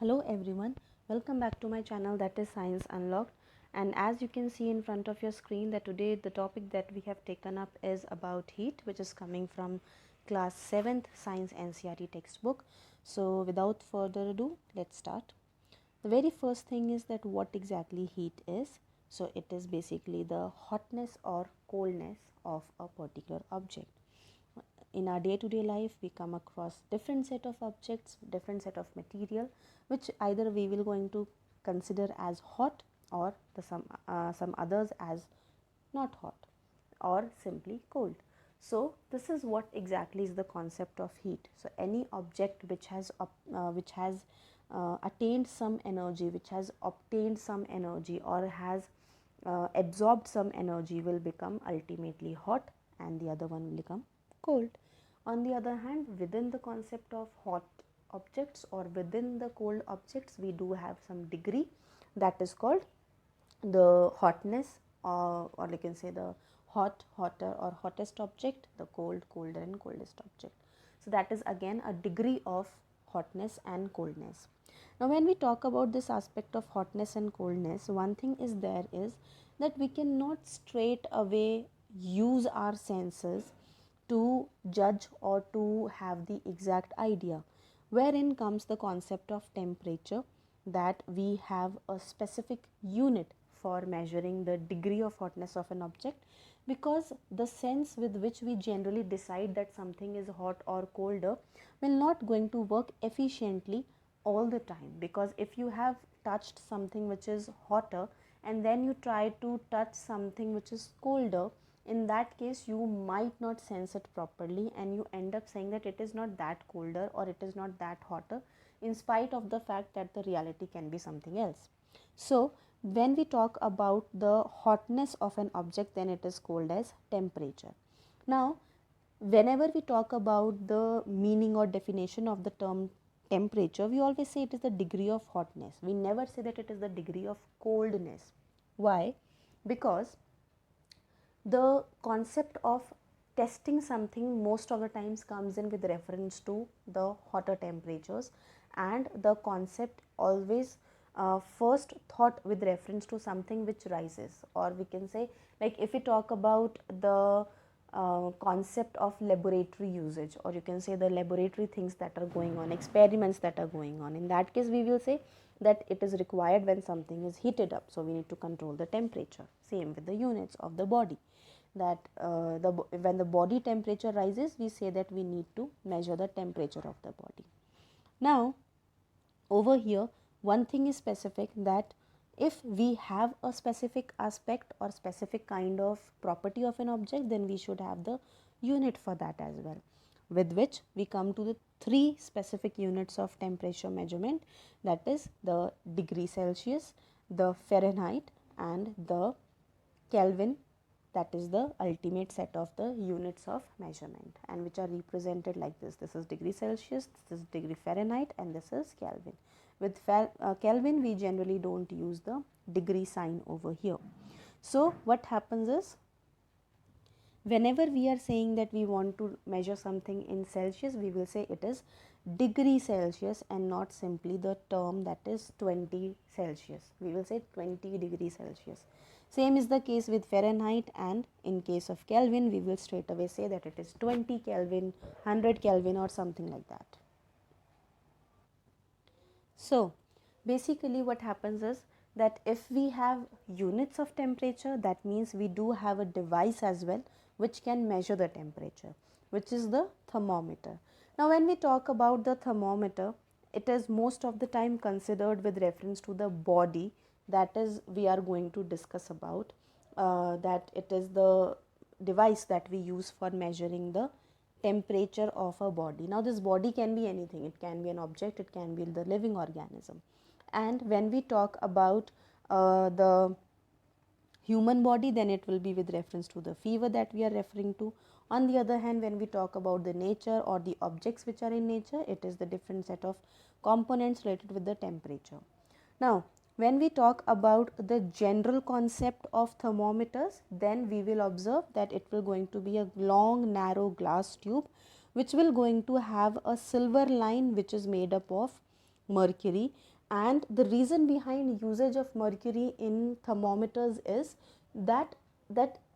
Hello everyone, welcome back to my channel, that is Science Unlocked. And as you can see in front of your screen, that today the topic that we have taken up is about heat, which is coming from class 7th Science NCERT textbook. So without further ado, let's start. The very first thing is that what exactly heat is. So it is basically the hotness or coldness of a particular object. In our day-to-day life, we come across different set of objects, different set of material, which either we will going to consider as hot, or some others as not hot or simply cold. So this is what exactly is the concept of heat. So any object which has attained some energy, which has obtained some energy, or has absorbed some energy, will become ultimately hot, and the other one will become cold. On the other hand, within the concept of hot objects or within the cold objects, we do have some degree that is called the hotness, or you can say the hot, hotter, or hottest object, the cold, colder, and coldest object. So that is again a degree of hotness and coldness. Now when we talk about this aspect of hotness and coldness, one thing is that we cannot straight away use our senses to judge or to have the exact idea. Wherein comes the concept of temperature, that we have a specific unit for measuring the degree of hotness of an object, because the sense with which we generally decide that something is hot or colder will not going to work efficiently all the time. Because if you have touched something which is hotter and then you try to touch something which is colder, in that case you might not sense it properly, and you end up saying that it is not that colder or it is not that hotter, in spite of the fact that the reality can be something else. So when we talk about the hotness of an object, then it is called as temperature. Now whenever we talk about the meaning or definition of the term temperature, we always say it is the degree of hotness. We never say that it is the degree of coldness. Why? Because the concept of testing something most of the times comes in with reference to the hotter temperatures, and the concept always first thought with reference to something which rises, or we can say, like if we talk about the concept of laboratory usage, or you can say the laboratory things that are going on, experiments that are going on, in that case we will say that it is required when something is heated up, so we need to control the temperature. Same with the units of the body, that when the body temperature rises, we say that we need to measure the temperature of the body. Now over here, one thing is specific, that if we have a specific aspect or specific kind of property of an object, then we should have the unit for that as well, with which we come to the three specific units of temperature measurement, that is the degree Celsius, the Fahrenheit, and the Kelvin. That is the ultimate set of the units of measurement, and which are represented like this. This is degree Celsius, this is degree Fahrenheit, and this is Kelvin. With Kelvin, we generally don't use the degree sign over here. So what happens is, whenever we are saying that we want to measure something in Celsius, we will say it is degree Celsius, and not simply the term that is 20 Celsius. We will say 20 degrees Celsius. Same is the case with Fahrenheit, and in case of Kelvin, we will straight away say that it is 20 Kelvin, 100 Kelvin, or something like that. So basically what happens is that if we have units of temperature, that means we do have a device as well which can measure the temperature, which is the thermometer. Now when we talk about the thermometer, it is most of the time considered with reference to the body, that is we are going to discuss about, that it is the device that we use for measuring the temperature of a body. Now this body can be anything, it can be an object, it can be the living organism. And when we talk about the human body, then it will be with reference to the fever that we are referring to. On the other hand, when we talk about the nature or the objects which are in nature, it is the different set of components related with the temperature. Now when we talk about the general concept of thermometers, then we will observe that it will going to be a long narrow glass tube which will going to have a silver line which is made up of mercury, And the reason behind usage of mercury in thermometers is that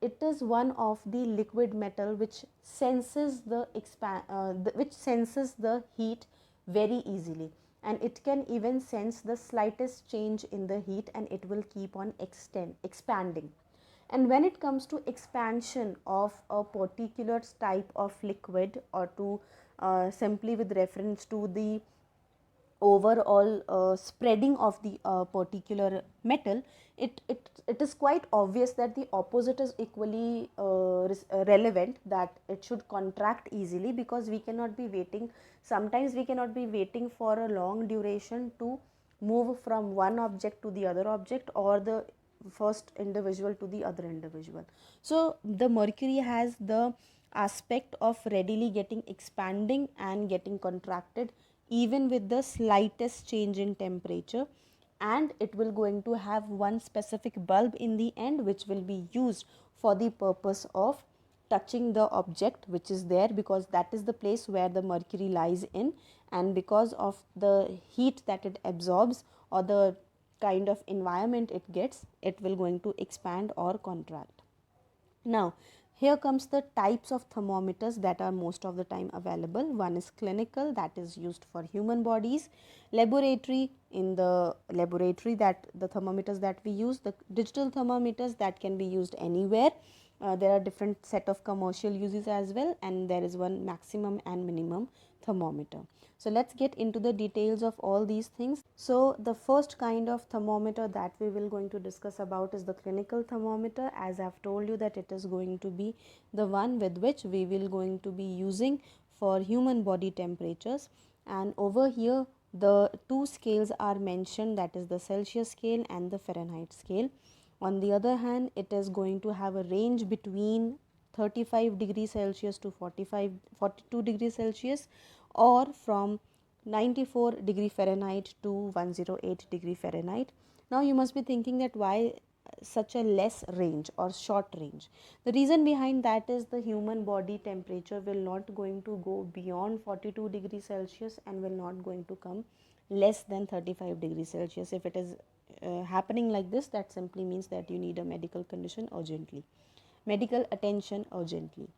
it is one of the liquid metal which senses which senses the heat very easily, and it can even sense the slightest change in the heat, and it will keep on expanding. And when it comes to expansion of a particular type of liquid, or to simply with reference to the overall spreading of the particular metal, it is quite obvious that the opposite is equally relevant, that it should contract easily, because we cannot be waiting, sometimes we cannot be waiting for a long duration to move from one object to the other object, or the first individual to the other individual. So the mercury has the aspect of readily getting expanding and getting contracted even with the slightest change in temperature, and it will going to have one specific bulb in the end which will be used for the purpose of touching the object which is there, because that is the place where the mercury lies in, and because of the heat that it absorbs or the kind of environment it gets, it will going to expand or contract. Now, here comes the types of thermometers that are most of the time available. One is clinical, that is used for human bodies. Laboratory, in the laboratory, that the thermometers that we use, the digital thermometers that can be used anywhere. There are different set of commercial uses as well, and there is one maximum and minimum thermometer. So let's get into the details of all these things. So the first kind of thermometer that we will going to discuss about is the clinical thermometer. As I've told you that it is going to be the one with which we will going to be using for human body temperatures. And over here the two scales are mentioned, that is the Celsius scale and the Fahrenheit scale. On the other hand, it is going to have a range between 35 degrees Celsius to 42 degrees Celsius, or from 94 degree Fahrenheit to 108 degree Fahrenheit. Now you must be thinking that why such a less range or short range. The reason behind that is the human body temperature will not going to go beyond 42 degrees Celsius and will not going to come less than 35 degrees Celsius. If it is happening like this, that simply means that you need a medical condition urgently, medical attention urgently.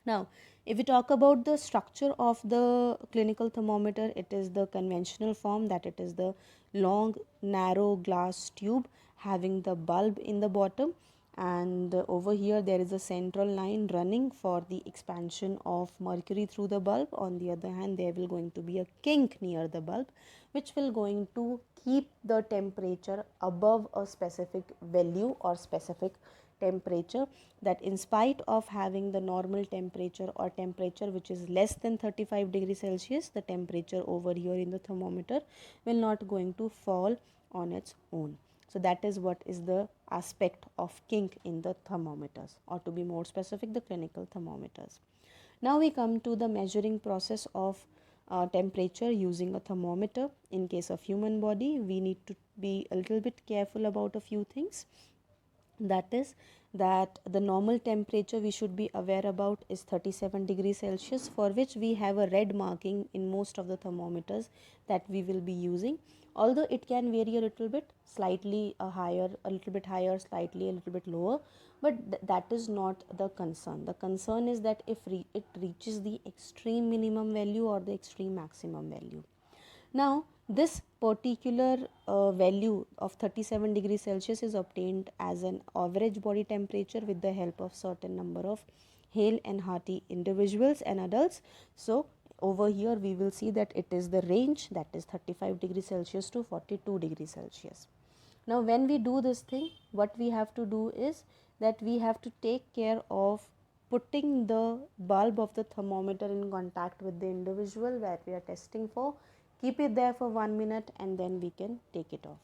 Now, if we talk about the structure of the clinical thermometer, it is the conventional form, that it is the long narrow glass tube having the bulb in the bottom, and over here there is a central line running for the expansion of mercury through the bulb. On the other hand, there will going to be a kink near the bulb which will going to keep the temperature above a specific value or specific temperature, that in spite of having the normal temperature or temperature which is less than 35 degrees Celsius, the temperature over here in the thermometer will not going to fall on its own. So that is what is the aspect of kink in the thermometers, or to be more specific, the clinical thermometers. Now we come to the measuring process of temperature using a thermometer. In case of human body, we need to be a little bit careful about a few things. That is that the normal temperature we should be aware about is 37 degrees Celsius, for which we have a red marking in most of the thermometers that we will be using. Although it can vary a little bit, slightly higher, a little bit higher, slightly a little bit lower, but that is not the concern. The concern is that if it reaches the extreme minimum value or the extreme maximum value. Now, this particular value of 37 degrees Celsius is obtained as an average body temperature with the help of certain number of hale and hearty individuals and adults. So, over here we will see that it is the range, that is 35 degrees Celsius to 42 degrees Celsius. Now, when we do this thing, what we have to do is that we have to take care of putting the bulb of the thermometer in contact with the individual where we are testing for. Keep it there for 1 minute and then we can take it off.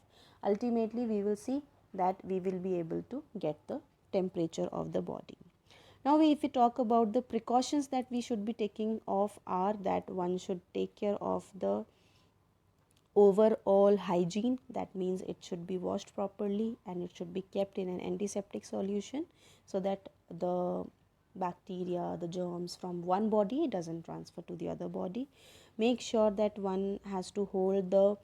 Ultimately, we will see that we will be able to get the temperature of the body. Now, if we talk about the precautions that we should be taking off, are that one should take care of the overall hygiene. That means it should be washed properly and it should be kept in an antiseptic solution so that the bacteria, the germs from one body doesn't transfer to the other body. Make sure that one has to hold the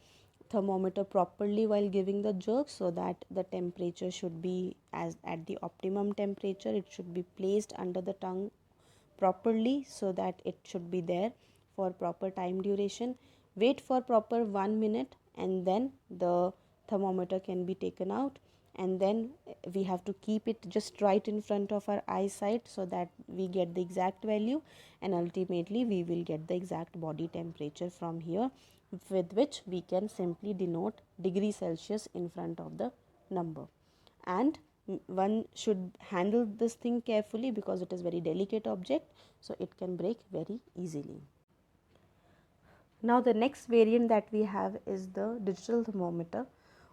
thermometer properly while giving the jerk, so that the temperature should be as at the optimum temperature. It should be placed under the tongue properly so that it should be there for proper time duration. Wait for proper 1 minute and then the thermometer can be taken out, and then we have to keep it just right in front of our eyesight so that we get the exact value, and ultimately we will get the exact body temperature from here, with which we can simply denote degree Celsius in front of the number. And one should handle this thing carefully because it is very delicate object, so it can break very easily. Now the next variant that we have is the digital thermometer.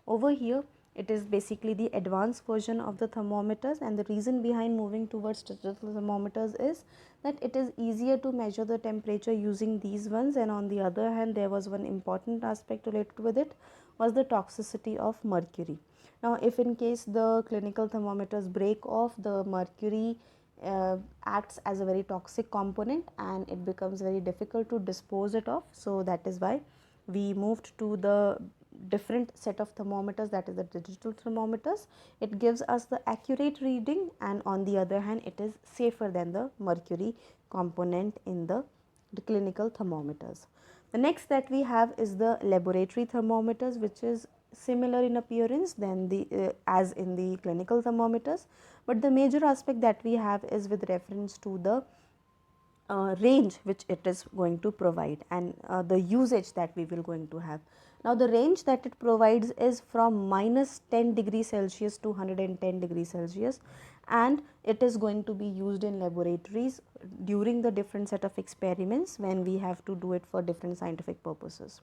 Over here it is basically the advanced version of the thermometers, and the reason behind moving towards digital thermometers is that it is easier to measure the temperature using these ones, and on the other hand there was one important aspect related with it was the toxicity of mercury. Now if in case the clinical thermometers break off, the mercury acts as a very toxic component and it becomes very difficult to dispose it of. So that is why we moved to the different set of thermometers, that is the digital thermometers. It gives us the accurate reading, and on the other hand it is safer than the mercury component in the clinical thermometers. The next that we have is the laboratory thermometers, which is similar in appearance than the as in the clinical thermometers, but the major aspect that we have is with reference to the range which it is going to provide, and the usage that we will going to have. Now the range that it provides is from minus 10 degrees Celsius to 110 degrees Celsius, and it is going to be used in laboratories during the different set of experiments when we have to do it for different scientific purposes.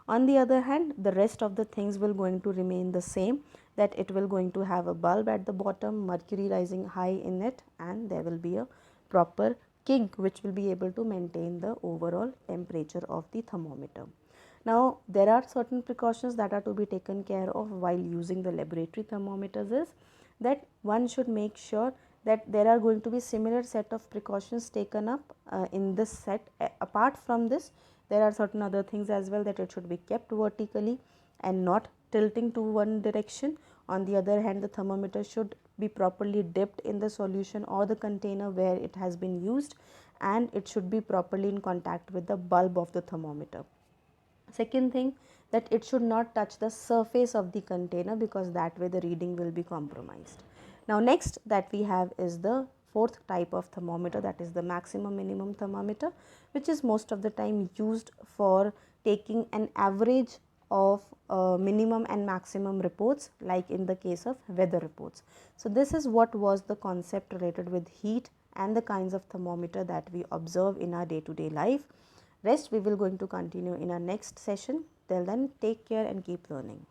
On the other hand, the rest of the things will going to remain the same, that it will going to have a bulb at the bottom, mercury rising high in it, and there will be a proper kink which will be able to maintain the overall temperature of the thermometer. Now there are certain precautions that are to be taken care of while using the laboratory thermometers, is that one should make sure that there are going to be similar set of precautions taken up in this set. Apart from this, there are certain other things as well, that it should be kept vertically and not tilting to one direction. On the other hand, the thermometer should be properly dipped in the solution or the container where it has been used, and it should be properly in contact with the bulb of the thermometer. Second thing, that it should not touch the surface of the container, because that way the reading will be compromised. Now next that we have is the fourth type of thermometer, that is the maximum minimum thermometer, which is most of the time used for taking an average of minimum and maximum reports, like in the case of weather reports. So this is what was the concept related with heat and the kinds of thermometer that we observe in our day-to-day life. Rest we will going to continue in our next session. Till then, take care and keep learning.